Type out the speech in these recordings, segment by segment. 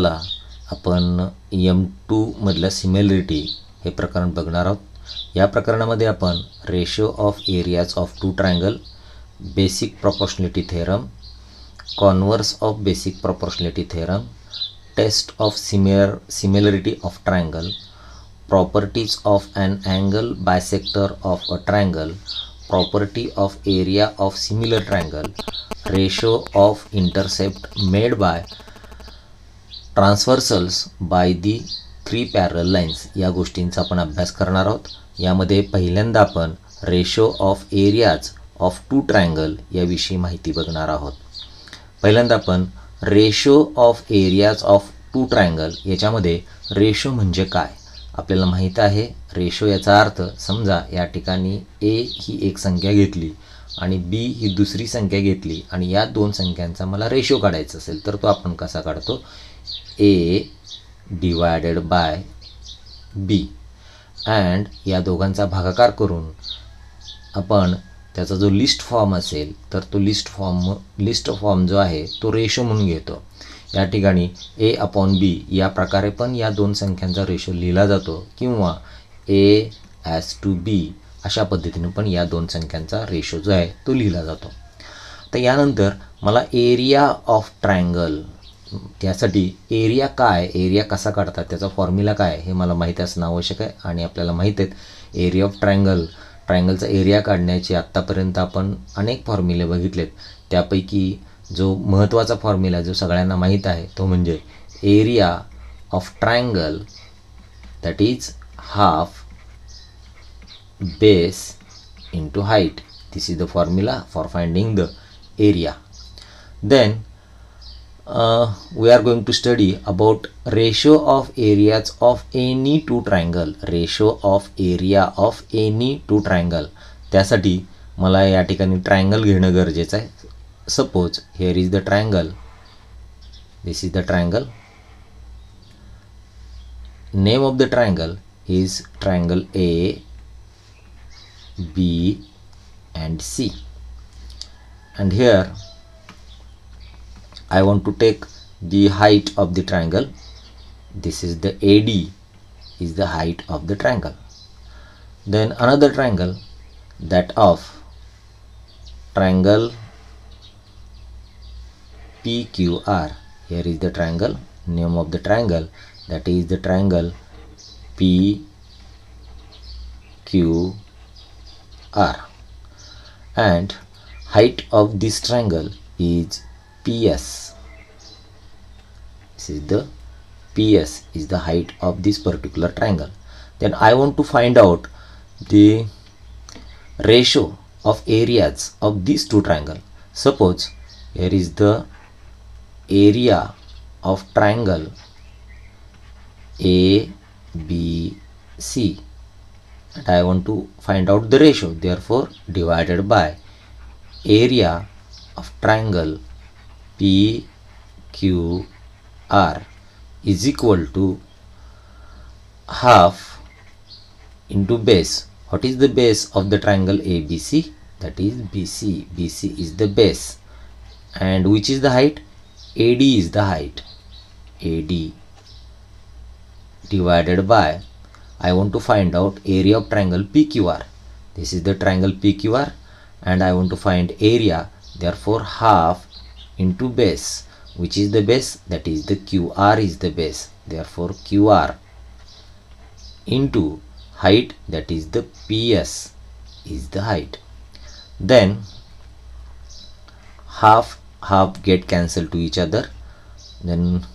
ला आपण M2 मधल्या similarity हे प्रकरण बघणार आहोत. या प्रकरणामध्ये आपण ratio of areas of two triangle, basic proportionality theorem, converse of basic proportionality theorem, test of similarity of triangle, properties of an angle bisector of a triangle, property of area of similar triangle, ratio of intercept made by transversals by the 3 parallel lines या गोष्टींचा आपण अभ्यास करणार आहोत. यामध्ये पहिल्यांदा आपण ratio of areas of two triangle याविषयी माहिती बघणार आहोत. पहिल्यांदा आपण ratio of areas of two triangle याच्यामध्ये रेशो म्हणजे काय आपल्याला माहीत आहे. रेशो याचा अर्थ, समजा या ठिकाणी ए ही एक संख्या घेतली आणि बी ही दुसरी संख्या घेतली आणि या दोन संख्यांचा मला रेशो काढायचा असेल तर तो आपण कसा काढतो, ए डिवायडेड बाय बी, अँड या दोघांचा भागाकार करून आपण त्याचा जो लिस्ट फॉर्म असेल तर तो लिस्ट फॉर्म जो आहे तो रेशो म्हणून घेतो. या ठिकाणी ए अपॉन बी या प्रकारे पण या दोन संख्यांचा रेशो लिहिला जातो किंवा ए ॲज टू बी अशा पद्धतीने पण या दोन संख्यांचा रेशो जो आहे तो लिहिला जातो. तर यानंतर मला एरिया ऑफ ट्रायंगल, त्यासाठी एरिया काय, एरिया कसा काढतात, त्याचा फॉर्म्युला काय हे मला माहीत असणं आवश्यक आहे. आणि आपल्याला माहीत आहेत एरिया ऑफ ट्रायंगलचा एरिया काढण्याचे आत्तापर्यंत आपण अनेक फॉर्म्युले बघितलेत. त्यापैकी जो महत्त्वाचा फॉर्म्युला जो सगळ्यांना माहीत आहे तो म्हणजे area of triangle that is half base into height. This is the formula for finding the area. Then we are going to study about ratio of areas of any two triangle. Ratio of area of any two triangle. त्यासाठी मला या ठिकाणी triangle घेणं गरजेचं आहे. Suppose here is the triangle. This is the triangle. Name of the triangle is triangle A, B and C. And here I want to take the height of the triangle. This is the AD is the height of the triangle. Then another triangle, that of triangle PQR. Here is the triangle, name of the triangle, that is the triangle PQR, and height of this triangle is PS. This is the PS is the height of this particular triangle. Then I want to find out the ratio of areas of these two triangles. Suppose here is the area of triangle ABC and I want to find out the ratio. Therefore divided by area of triangle PQR is equal to half into base. What is the base of the triangle ABC? That is BC. BC is the base. And which is the height? AD is the height. AD divided by, I want to find out area of triangle PQR. This is the triangle PQR and I want to find area. Therefore half into base. Which is the base? That is the QR is the base. Therefore QR into height, that is the PS is the height. Then half get cancelled to each other. Then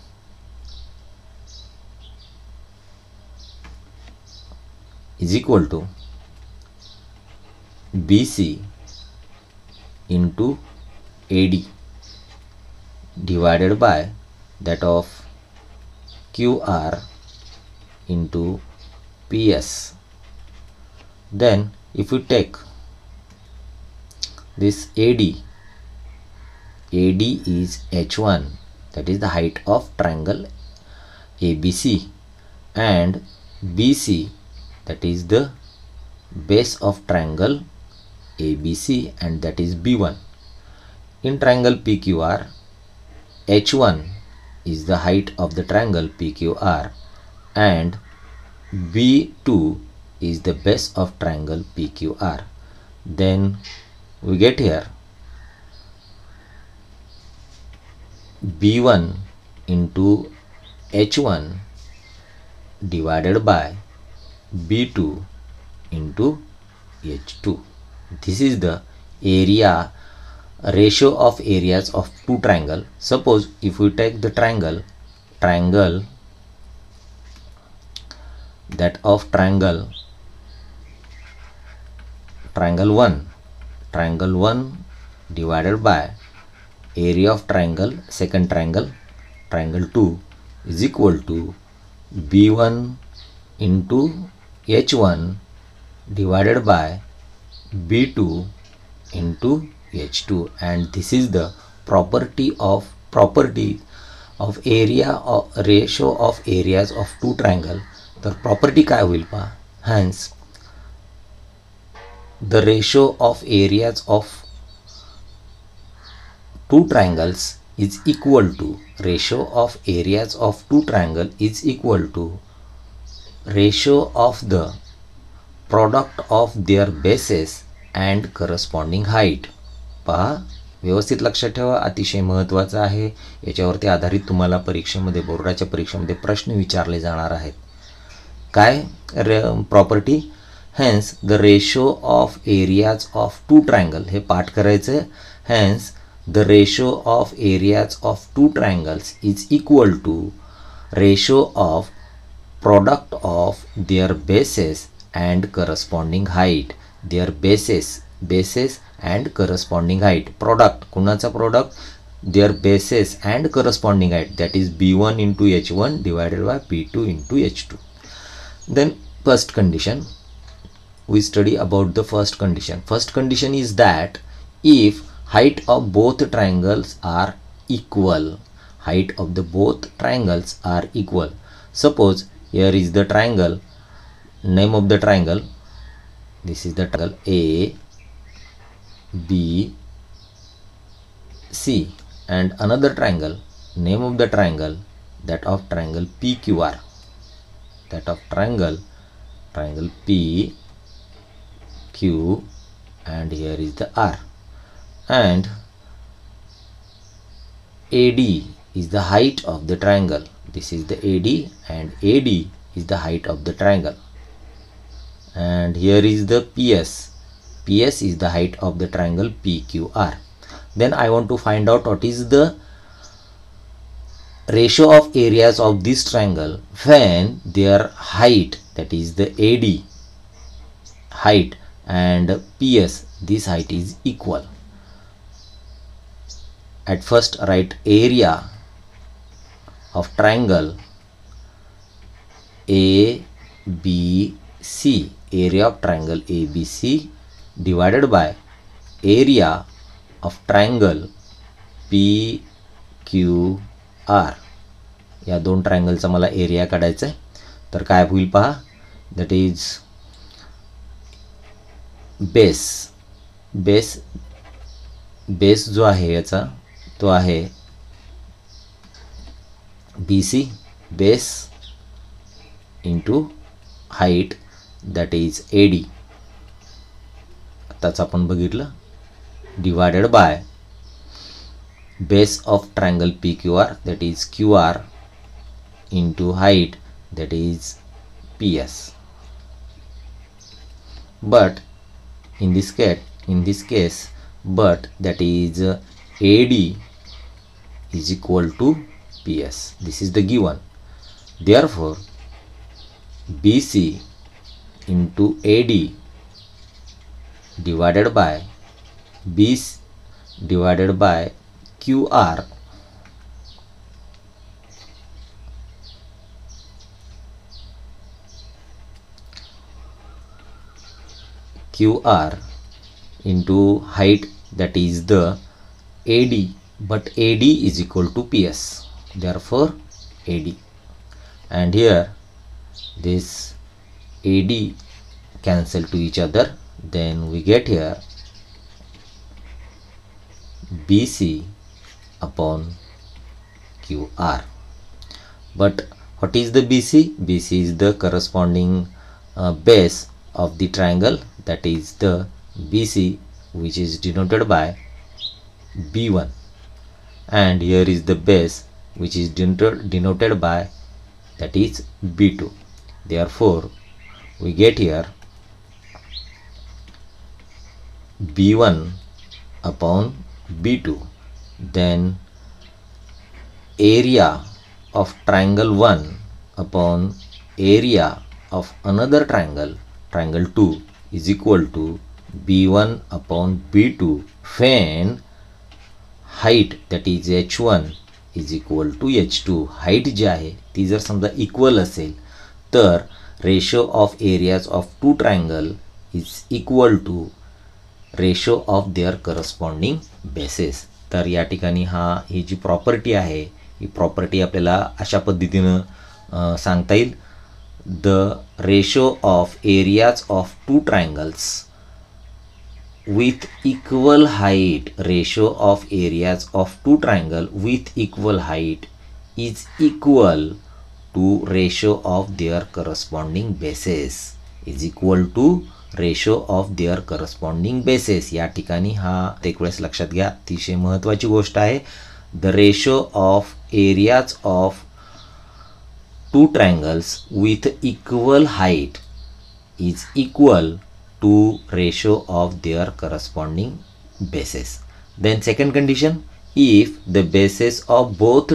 is equal to BC into AD divided by that of QR into PS. Then if we take this AD is H1, that is the height of triangle ABC, and BC, that is the base of triangle ABC, and that is B1. In triangle PQR, H1 is the height of the triangle PQR and B2 is the base of triangle PQR. Then we get here B1 into H1 divided by B2 into H2. This is the area ratio of areas of two triangle. Suppose if we take the triangle that of triangle 1 divided by area of second triangle 2 is equal to B1 into H1 divided by B2 into H2, and this is the property of area of ratio of areas of two triangle. तर property काय होईल पहा. Hence the ratio of areas of two triangles is equal to ratio of areas of two triangle is equal to ratio of the product of their bases and corresponding height. पहा, व्यवस्थित लक्षात ठेवा, अतिशय महत्त्वाचं आहे. याच्यावरती आधारित तुम्हाला परीक्षेमध्ये बोर्डाच्या परीक्षेमध्ये प्रश्न विचारले जाणार आहेत. काय property. Hence the ratio of areas of two triangle, हे पाठ करायचं आहे. हॅन्स the ratio of areas of two triangles is equal to ratio of product of their bases and corresponding height. Their bases and corresponding height. Product, कुणाचा product? Their bases and corresponding height, that is B1 into H1 divided by B2 into H2. Then first condition, we study about the first condition. First condition is that if height of both triangles are equal. Height of the both triangles are equal. Suppose here is the triangle, name of the triangle, this is the triangle A, B, C, and another triangle, name of the triangle, that of triangle PQR, that of triangle P, Q, and here is the R. And AD is the height of the triangle. This is the AD, and AD is the height of the triangle. And here is the PS. PS is the height of the triangle PQR. Then I want to find out what is the ratio of areas of this triangle when their height, that is the AD height, and PS, this height is equal. At first write area of triangle ABC, area of triangle ABC divided by area of triangle PQR. या दोन ट्रायंगलचा मला area काढायचा आहे. तर काय होईल पहा, that is base जो आहे याचा तो आहे BC, base into height, that is AD, आताच आपण बघितलं, divided by base of triangle PQR, that is QR, into height, that is PS. But in this case, but that is AD is equal to PS. This is the given. Therefore, BC into AD divided by BC divided by QR into height, that is the AD, but AD is equal to PS, therefore AD. And here this AD cancel to each other, then we get here BC upon PQR. But what is the BC? BC is the corresponding base of the triangle, that is the BC, which is denoted by B1, and here is the base which is denoted by, that is B2. Therefore we get here B1 upon B2. Then area of triangle 1 upon area of another triangle, triangle 2, is equal to B1 upon B2 when height, that is H1, is equal to H2. Height जी आहे ती जर समजा equal असेल तर ratio of areas of two triangle is equal to ratio of their corresponding bases. तर या ठिकाणी ही जी प्रॉपर्टी आहे ही प्रॉपर्टी आपल्याला अशा पद्धतीनं सांगता येईल. The ratio of areas of two triangles with equal height, ratio of areas of two triangle with equal height is equal to ratio of their corresponding bases, is equal to ratio of their corresponding bases. या ठिकाणी एक वेळेस लक्षात घ्या, अतिशय महत्त्वाची गोष्ट आहे. the ratio of areas of two triangles with equal height is equal to ratio of their corresponding bases. Then second condition, if the bases of both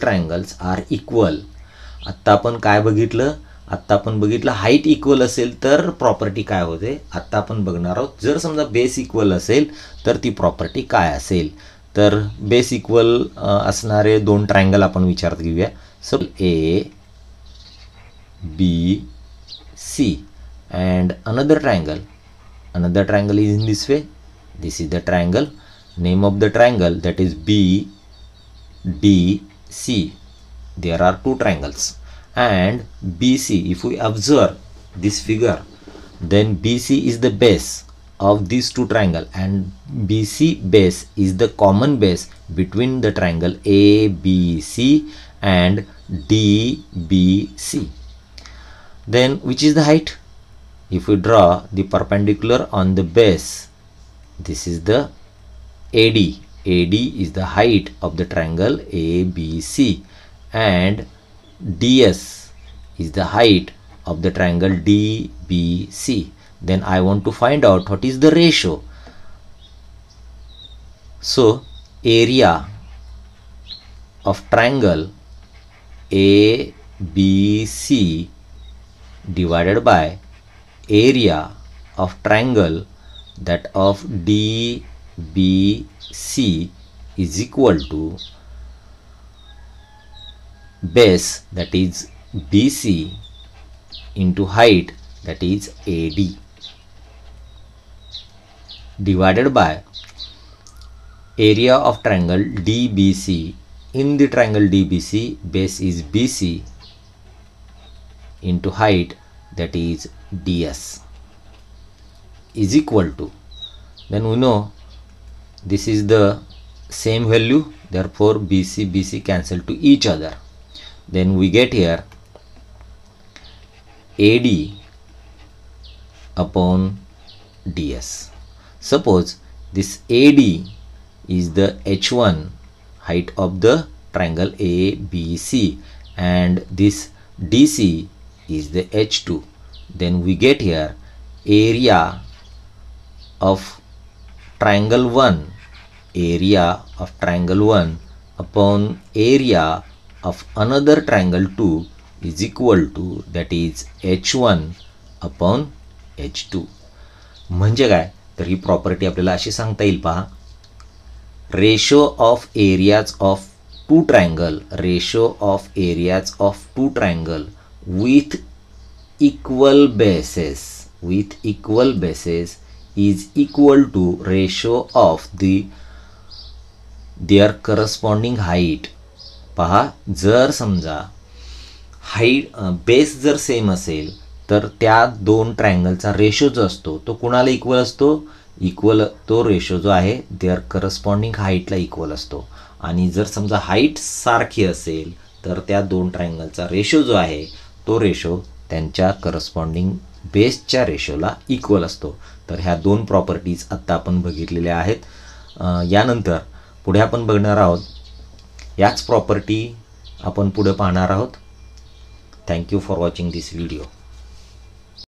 triangles are equal. आत्ता आपण काय बघितलं? आत्ता आपण बघितलं हाईट इक्वल असेल तर property काय होते. आत्ता आपण बघणार आहोत जर समजा बेस इक्वल असेल तर ती प्रॉपर्टी काय असेल. तर बेस इक्वल असणारे दोन ट्रायंगल आपण विचारात घेऊया. So A B C and another triangle is in this way. This is the triangle, name of the triangle, that is BDC. There are two triangles and BC. If we observe this figure, then BC is the base of these two triangles and BC base is the common base between the triangle ABC and DBC. Then which is the height? If we draw the perpendicular on the base, this is the AD. AD is the height of the triangle ABC and DS is the height of the triangle DBC. Then I want to find out what is the ratio. So area of triangle ABC divided by area of triangle that of DBC is equal to base, that is BC, into height, that is AD, divided by area of triangle DBC. In the triangle DBC, base is BC into height, that is DS, is equal to, then we know this is the same value, therefore BC cancel to each other. Then we get here AD upon DS. Suppose this AD is the H1, height of the triangle ABC, and this DC is the H2. Then we get here area of triangle 1, upon area of another triangle 2 is equal to, that is H1 upon H2. म्हणजे काय, तर ही property आपल्याला अशी सांगता येईल. पहा, ratio of areas of two triangle with equal bases is equal to ratio of their corresponding height. पहा, जर समजा हाईट बेस जर सेम असेल तर त्या दोन ट्रायंगलचा रेशो जो असतो तो कुणाला इक्वल असतो, इक्वल तो रेशो जो आहे देअर करस्पॉन्डिंग हाईटला इक्वल असतो. आणि जर समजा हाईट सारखी असेल तर त्या दोन ट्रायंगलचा रेशो जो आहे तो रेशो त्यांच्या करस्पॉन्डिंग बेसच्या रेशोला इक्वल असतो. तर ह्या दोन प्रॉपर्टीज आत्ता आपण बघितलेल्या आहेत. यानंतर पुढे आपण बघणार आहोत याच प्रॉपर्टी आपण पुढे पाहणार आहोत. Thank you for watching this video.